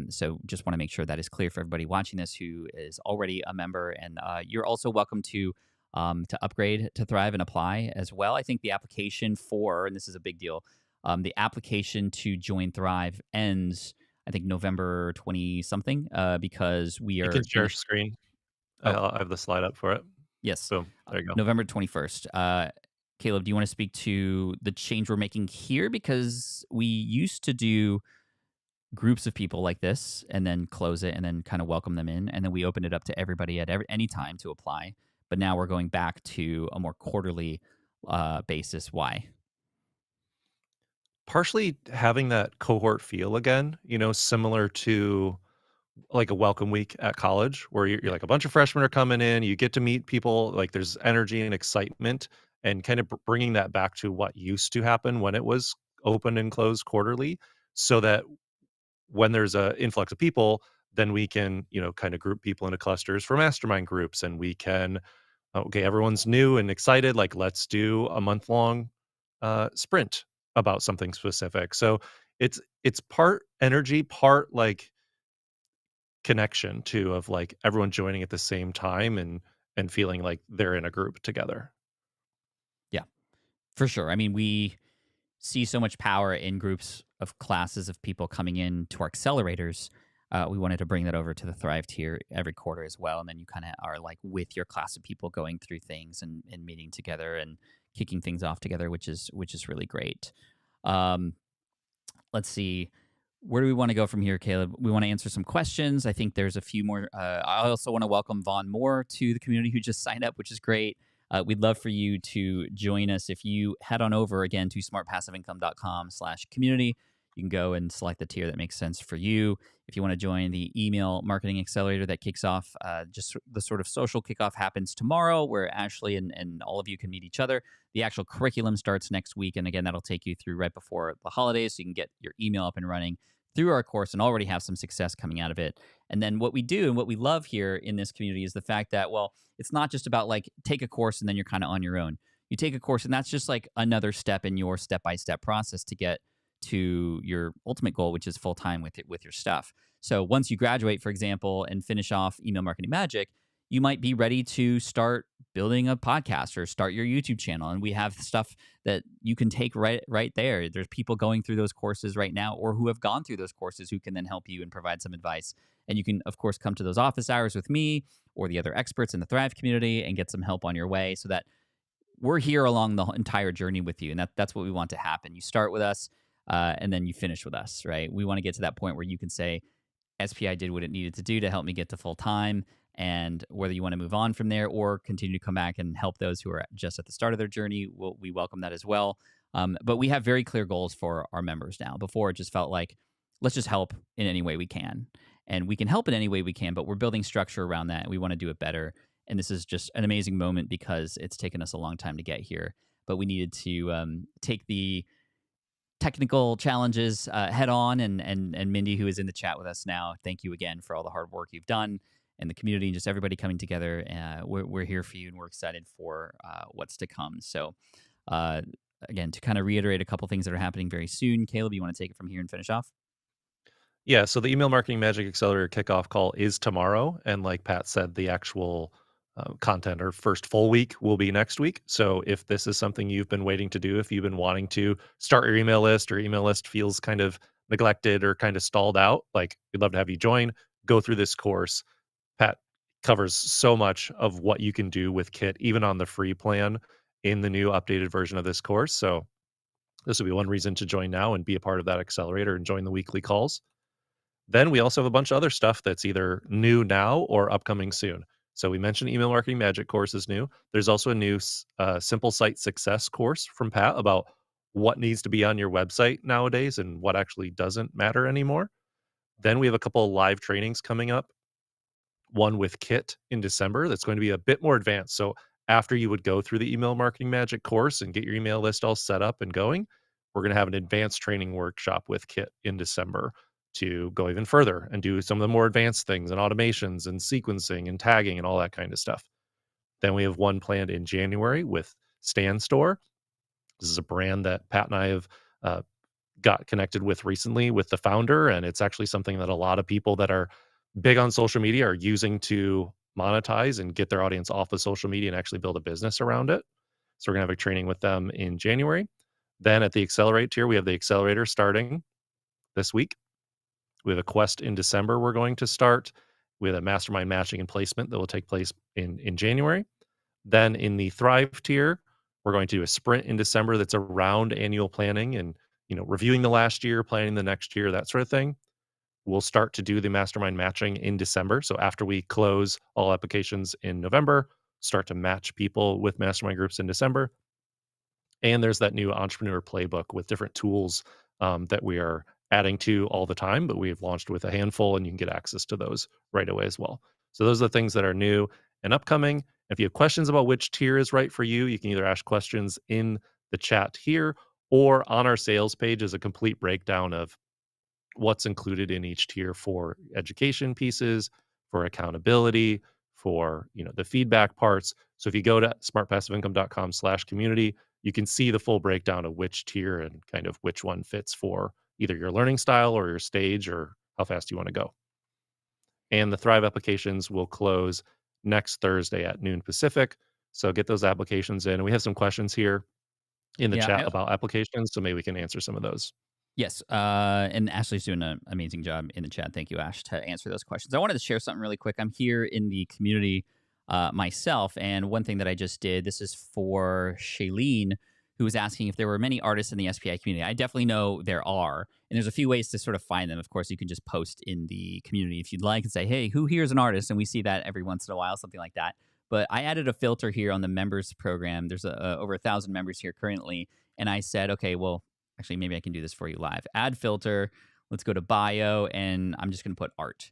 So just want to make sure that is clear for everybody watching this who is already a member. And you're also welcome to upgrade to Thrive and apply as well. I think the application and this is a big deal, the application to join Thrive ends, I think, November 20-something, because we are... You can share screen. Oh. I have the slide up for it. Yes. Boom. There you go. November 21st. Caleb, do you want to speak to the change we're making here? Because we used to do groups of people like this and then close it and then kind of welcome them in. And then we open it up to everybody at any time to apply. But now we're going back to a more quarterly basis. Why? Partially having that cohort feel again, similar to like a welcome week at college where you're like a bunch of freshmen are coming in, you get to meet people, like there's energy and excitement, and kind of bringing that back to what used to happen when it was open and closed quarterly, so that when there's an influx of people, then we can, kind of group people into clusters for mastermind groups, and we can, okay, everyone's new and excited, like let's do a month-long sprint about something specific. So it's part energy, part like connection too, of like everyone joining at the same time and feeling like they're in a group together. Yeah, for sure. I mean, we see so much power in groups of classes of people coming in to our accelerators. We wanted to bring that over to the Thrive tier every quarter as well. And then you kind of are like with your class of people going through things and meeting together and kicking things off together, which is really great. Um, let's see. Where do we want to go from here, Caleb? We want to answer some questions. I think there's a few more. I also want to welcome Vaughn Moore to the community who just signed up, which is great. We'd love for you to join us. If you head on over again to smartpassiveincome.com/community, you can go and select the tier that makes sense for you. If you want to join the email marketing accelerator that kicks off, just the sort of social kickoff happens tomorrow where Ashley and all of you can meet each other. The actual curriculum starts next week. And again, that'll take you through right before the holidays so you can get your email up and running through our course and already have some success coming out of it. And then what we do and what we love here in this community is the fact that, well, it's not just about like take a course and then you're kind of on your own. You take a course and that's just like another step in your step-by-step process to get to your ultimate goal, which is full-time with your stuff. So once you graduate, for example, and finish off Email Marketing Magic, you might be ready to start building a podcast or start your YouTube channel. And we have stuff that you can take right there. There's people going through those courses right now or who have gone through those courses who can then help you and provide some advice. And you can, of course, come to those office hours with me or the other experts in the Thrive community and get some help on your way so that we're here along the entire journey with you. And that's what we want to happen. You start with us and then you finish with us, right? We want to get to that point where you can say, SPI did what it needed to do to help me get to full time. And whether you want to move on from there or continue to come back and help those who are just at the start of their journey, we welcome that as well. But we have very clear goals for our members now. Before, it just felt like, let's just help in any way we can. And we can help in any way we can, but we're building structure around that. And we want to do it better. And this is just an amazing moment because it's taken us a long time to get here. But we needed to take the technical challenges head on. And Mindy, who is in the chat with us now, thank you again for all the hard work you've done and the community and just everybody coming together. We're here for you and we're excited for what's to come. So again, to kind of reiterate a couple things that are happening very soon, Caleb, you want to take it from here and finish off? Yeah, so the Email Marketing Magic Accelerator kickoff call is tomorrow. And like Pat said, the actual content or first full week will be next week. So if this is something you've been waiting to do, if you've been wanting to start your email list or email list feels kind of neglected or kind of stalled out, like we'd love to have you join, go through this course. Pat covers so much of what you can do with Kit, even on the free plan in the new updated version of this course. So this will be one reason to join now and be a part of that accelerator and join the weekly calls. Then we also have a bunch of other stuff that's either new now or upcoming soon. So we mentioned Email Marketing Magic course is new. There's also a new Simple Site Success course from Pat about what needs to be on your website nowadays and what actually doesn't matter anymore. Then we have a couple of live trainings coming up. One with Kit in December that's going to be a bit more advanced. So after you would go through the Email Marketing Magic course and get your email list all set up and going, we're going to have an advanced training workshop with Kit in December to go even further and do some of the more advanced things and automations and sequencing and tagging and all that kind of stuff. Then we have one planned in January with Stan Store. This is a brand that Pat and I have got connected with recently with the founder, and it's actually something that a lot of people that are big on social media are using to monetize and get their audience off of social media and actually build a business around it. So we're going to have a training with them in January. Then at the Accelerate tier, we have the Accelerator starting this week. We have a quest in December we're going to start. We have a mastermind matching and placement that will take place in January. Then in the Thrive tier, we're going to do a sprint in December that's around annual planning and reviewing the last year, planning the next year, that sort of thing. We'll start to do the mastermind matching in December. So after we close all applications in November, start to match people with mastermind groups in December. And there's that new entrepreneur playbook with different tools that we are adding to all the time, but we've launched with a handful and you can get access to those right away as well. So those are the things that are new and upcoming. If you have questions about which tier is right for you, you can either ask questions in the chat here or on our sales page is a complete breakdown of what's included in each tier for education pieces, for accountability, for the feedback parts. So if you go to smartpassiveincome.com/community, you can see the full breakdown of which tier and kind of which one fits for either your learning style or your stage or how fast you want to go. And the Thrive applications will close next Thursday at noon Pacific. So get those applications in. And we have some questions here in the Yeah. chat about applications, so maybe we can answer some of those. Yes, and Ashley's doing an amazing job in the chat. Thank you, Ash, to answer those questions. I wanted to share something really quick. I'm here in the community myself, and one thing that I just did, this is for Shailene, who was asking if there were many artists in the SPI community. I definitely know there are, and there's a few ways to sort of find them. Of course, you can just post in the community if you'd like and say, hey, who here is an artist? And we see that every once in a while, something like that. But I added a filter here on the members program. There's over 1,000 members here currently, and I said, okay, well, actually, maybe I can do this for you live. Add filter. Let's go to bio, and I'm just going to put art.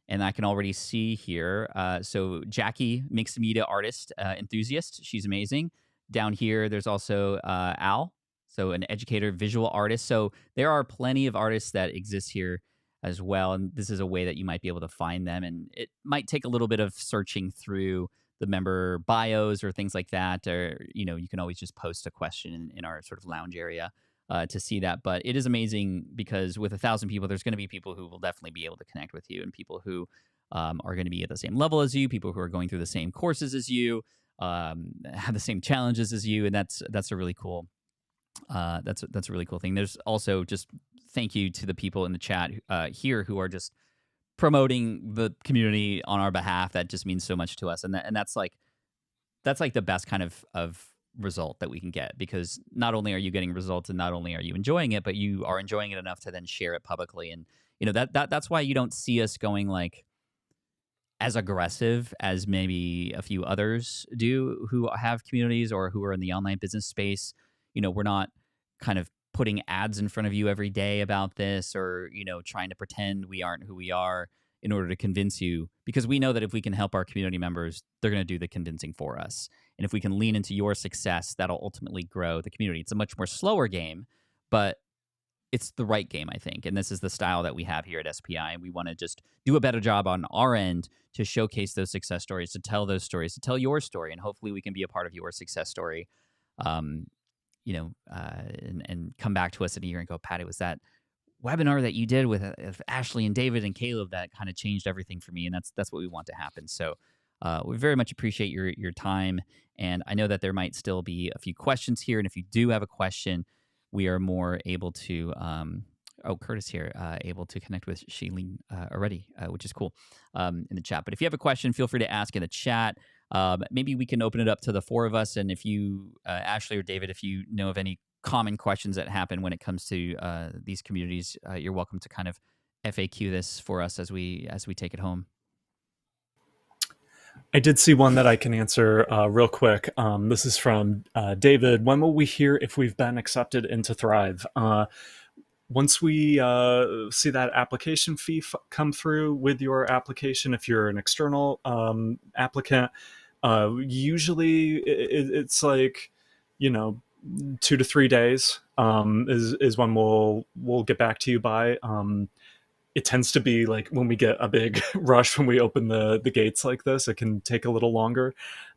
And I can already see here. So Jackie, mixed media artist, enthusiast. She's amazing. Down here, there's also Al, so an educator, visual artist. So there are plenty of artists that exist here as well. And this is a way that you might be able to find them. And it might take a little bit of searching through the member bios or things like that. Or, you can always just post a question in our sort of lounge area to see that. But it is amazing because with 1,000 people, there's going to be people who will definitely be able to connect with you, and people who are going to be at the same level as you, people who are going through the same courses as you, have the same challenges as you, and that's a really cool that's a really cool thing. There's also just thank you to the people in the chat here who are just promoting the community on our behalf. That just means so much to us, and that's like the best kind of result that we can get, because not only are you getting results and not only are you enjoying it, but you are enjoying it enough to then share it publicly. And that's why you don't see us going like as aggressive as maybe a few others do who have communities or who are in the online business space. We're not kind of putting ads in front of you every day about this, or trying to pretend we aren't who we are in order to convince you, because we know that if we can help our community members, they're going to do the convincing for us. And if we can lean into your success, that'll ultimately grow the community. It's a much more slower game, but it's the right game, I think. And this is the style that we have here at SPI. And we want to just do a better job on our end to showcase those success stories, to tell those stories, to tell your story. And hopefully we can be a part of your success story, and come back to us in a year and go, Patty, was that webinar that you did with Ashley and David and Caleb that kind of changed everything for me? And that's what we want to happen. So we very much appreciate your time. And I know that there might still be a few questions here. And if you do have a question, we are more able to, Curtis here, able to connect with Shailene already, which is cool, in the chat. But if you have a question, feel free to ask in the chat. Maybe we can open it up to the four of us. And if you, Ashley or David, if you know of any common questions that happen when it comes to these communities, you're welcome to kind of FAQ this for us as we take it home. I did see one that I can answer real quick. This is from David. When will we hear if we've been accepted into Thrive? Once we see that application fee come through with your application, if you're an external applicant, usually it's like, 2 to 3 days is when we'll get back to you by. It tends to be like when we get a big rush when we open the gates like this, it can take a little longer.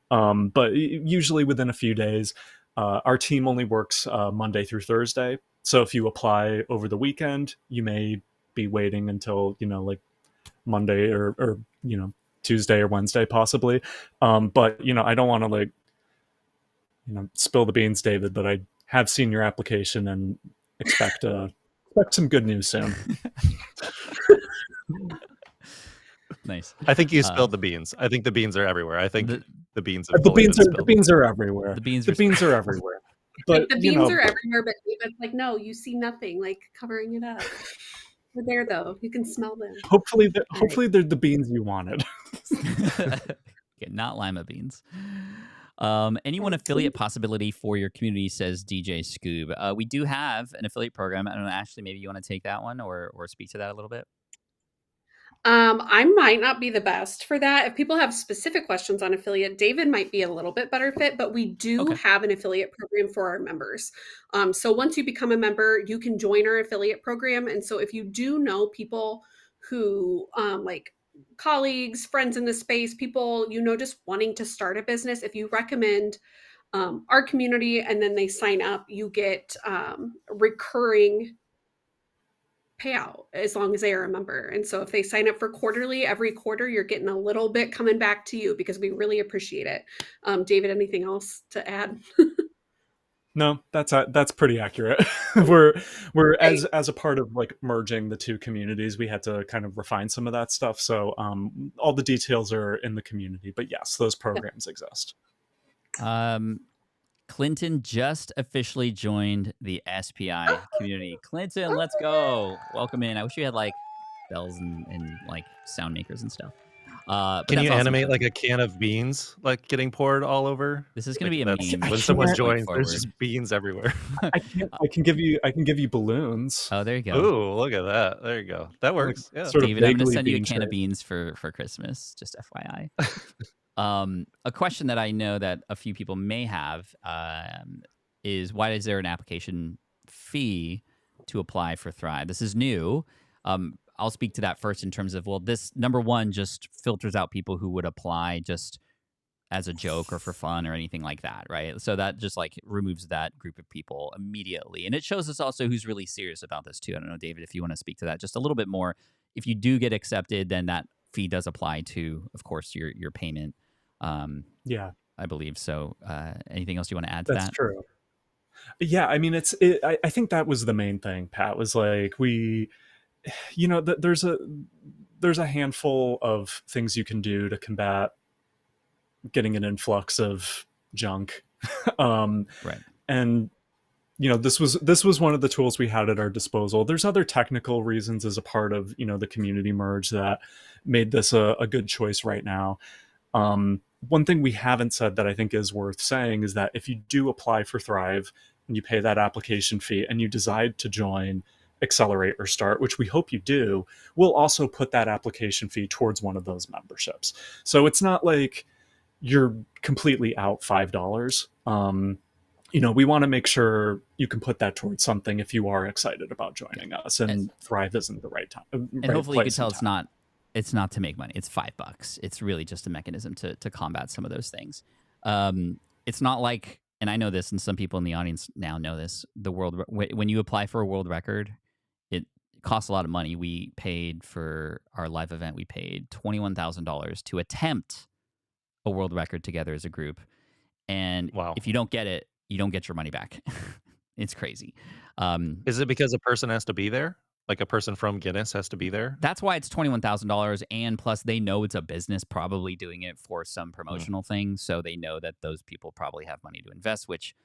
But usually within a few days. Our team only works Monday through Thursday. So if you apply over the weekend, you may be waiting until, like Monday or Tuesday or Wednesday possibly. But, I don't want to spill the beans, David, but I have seen your application and expect some good news soon. Nice. I think you spilled the beans. I think the beans are everywhere. I think the beans the beans are everywhere. The beans are everywhere. But the beans are everywhere, but David's like, no, you see nothing, like covering it up. They're there though. You can smell them. Hopefully they're the beans you wanted. Okay, not lima beans. Anyone affiliate possibility for your community, says DJ Scoob. We do have an affiliate program. I don't know, Ashley, maybe you want to take that one or speak to that a little bit? I might not be the best for that. If people have specific questions on affiliate, David might be a little bit better fit, but we do Okay. have an affiliate program for our members. So once you become a member, you can join our affiliate program. And so if you do know people who like colleagues, friends in the space, people, just wanting to start a business, if you recommend our community and then they sign up, you get recurring payout as long as they are a member. And so if they sign up for quarterly, every quarter, you're getting a little bit coming back to you because we really appreciate it. David, anything else to add? No, that's pretty accurate. we're Great. as a part of like merging the two communities, we had to kind of refine some of that stuff. So all the details are in the community, but yes, those programs exist. Clinton just officially joined the SPI community. Clinton, let's go. Welcome in. I wish you had like bells and like sound makers and stuff. But Can that's you awesome, animate Clinton. like a can of beans like getting poured all over? This is going to Like be a that's meme. when someone can't- going joins, there's forward. just beans everywhere. I can give you balloons. Oh, there you go. Ooh, look at that. There you go. That works. Yeah. Sort of David, I'm going to vaguely send you a bean can of shaped. beans for Christmas, just FYI. A question that I know that a few people may have is why is there an application fee to apply for Thrive? This is new. I'll speak to that first in terms of, well, this number one just filters out people who would apply just as a joke or for fun or anything like that, right? So that just like removes that group of people immediately. And it shows us also who's really serious about this too. I don't know, David, if you want to speak to that just a little bit more. If you do get accepted, then that fee does apply to, of course, your payment. Yeah, I believe so. Anything else you want to add to that's that? true. Yeah, I mean, I think that was the main thing, Pat, was like there's a handful of things you can do to combat getting an influx of junk. Right. And this was one of the tools we had at our disposal. There's other technical reasons as a part of the community merge that made this a good choice right now. One thing we haven't said that I think is worth saying is that if you do apply for Thrive and you pay that application fee and you decide to join Accelerate or Start, which we hope you do, we'll also put that application fee towards one of those memberships. So it's not like you're completely out $5. We want to make sure you can put that towards something if you are excited about joining us, and Thrive isn't the right time. And hopefully you can tell it's not to make money. It's $5. It's really just a mechanism to combat some of those things. It's not like, and I know this, and some people in the audience now know this, when you apply for a world record, it costs a lot of money. We paid for our live event, we paid $21,000 to attempt a world record together as a group. And Wow. if you don't get it, you don't get your money back. It's crazy. Is it because a person has to be there? Like a person from Guinness has to be there? That's why it's $21,000, and plus they know it's a business probably doing it for some promotional thing, so they know that those people probably have money to invest, which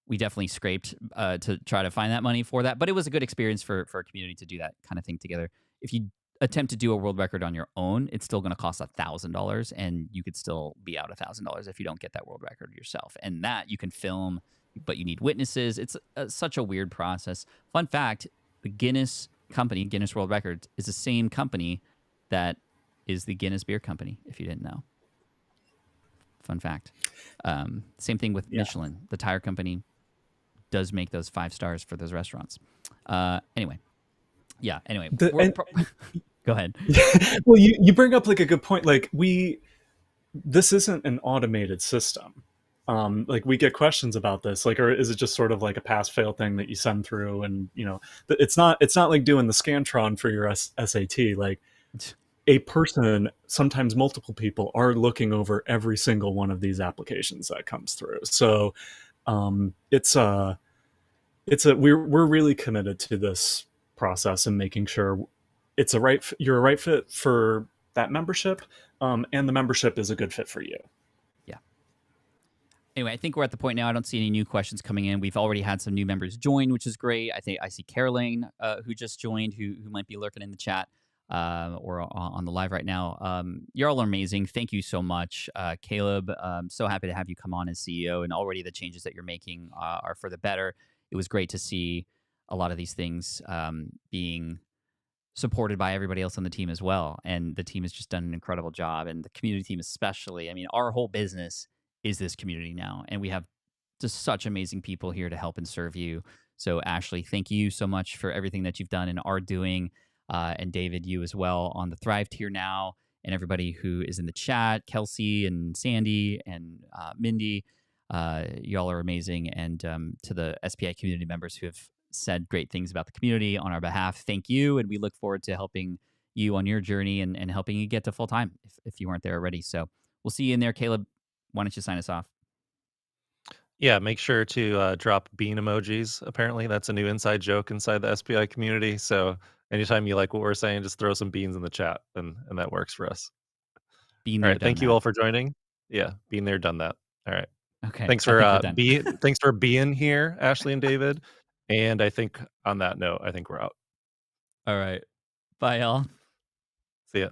we definitely scraped to try to find that money for that. But it was a good experience for a community to do that kind of thing together. If you attempt to do a world record on your own, it's still going to cost $1,000, and you could still be out $1,000 if you don't get that world record yourself. And that you can film, but you need witnesses. It's such a weird process. Fun fact: the Guinness company, Guinness World Records, is the same company that is the Guinness Beer Company, if you didn't know. Fun fact. Same thing with Michelin. The tire company does make those 5 stars for those restaurants. Anyway. Go ahead. Well, you bring up like a good point. Like this isn't an automated system. Like we get questions about this, like, or is it just sort of like a pass fail thing that you send through? And it's not like doing the Scantron for your SAT. Like a person, sometimes multiple people, are looking over every single one of these applications that comes through. So we're really committed to this process and making sure you're a right fit for that membership, and the membership is a good fit for you. Anyway, I think we're at the point now. I don't see any new questions coming in. We've already had some new members join, which is great. I think I see Caroline, who just joined, who might be lurking in the chat or on the live right now. You all are amazing. Thank you so much. Caleb, I'm so happy to have you come on as CEO, and already the changes that you're making are for the better. It was great to see a lot of these things being supported by everybody else on the team as well. And the team has just done an incredible job. And the community team, especially. I mean, our whole business is this community now. And we have just such amazing people here to help and serve you. So, Ashley, thank you so much for everything that you've done and are doing. And David, you as well on the Thrive tier now. And everybody who is in the chat, Kelsey and Sandy and Mindy, y'all are amazing. And to the SPI community members who have said great things about the community on our behalf, thank you. And we look forward to helping you on your journey and helping you get to full time if you weren't there already. So we'll see you in there. Caleb, why don't you sign us off? Yeah, make sure to drop bean emojis. Apparently, that's a new inside joke inside the SPI community. So anytime you like what we're saying, just throw some beans in the chat, and that works for us. Been All there, right, done thank you that. all for joining. Yeah, been there, done that. All right, Okay, thanks I for think we're done. thanks for being here, Ashley and David. And I think on that note, I think we're out. All right. Bye, y'all. See ya.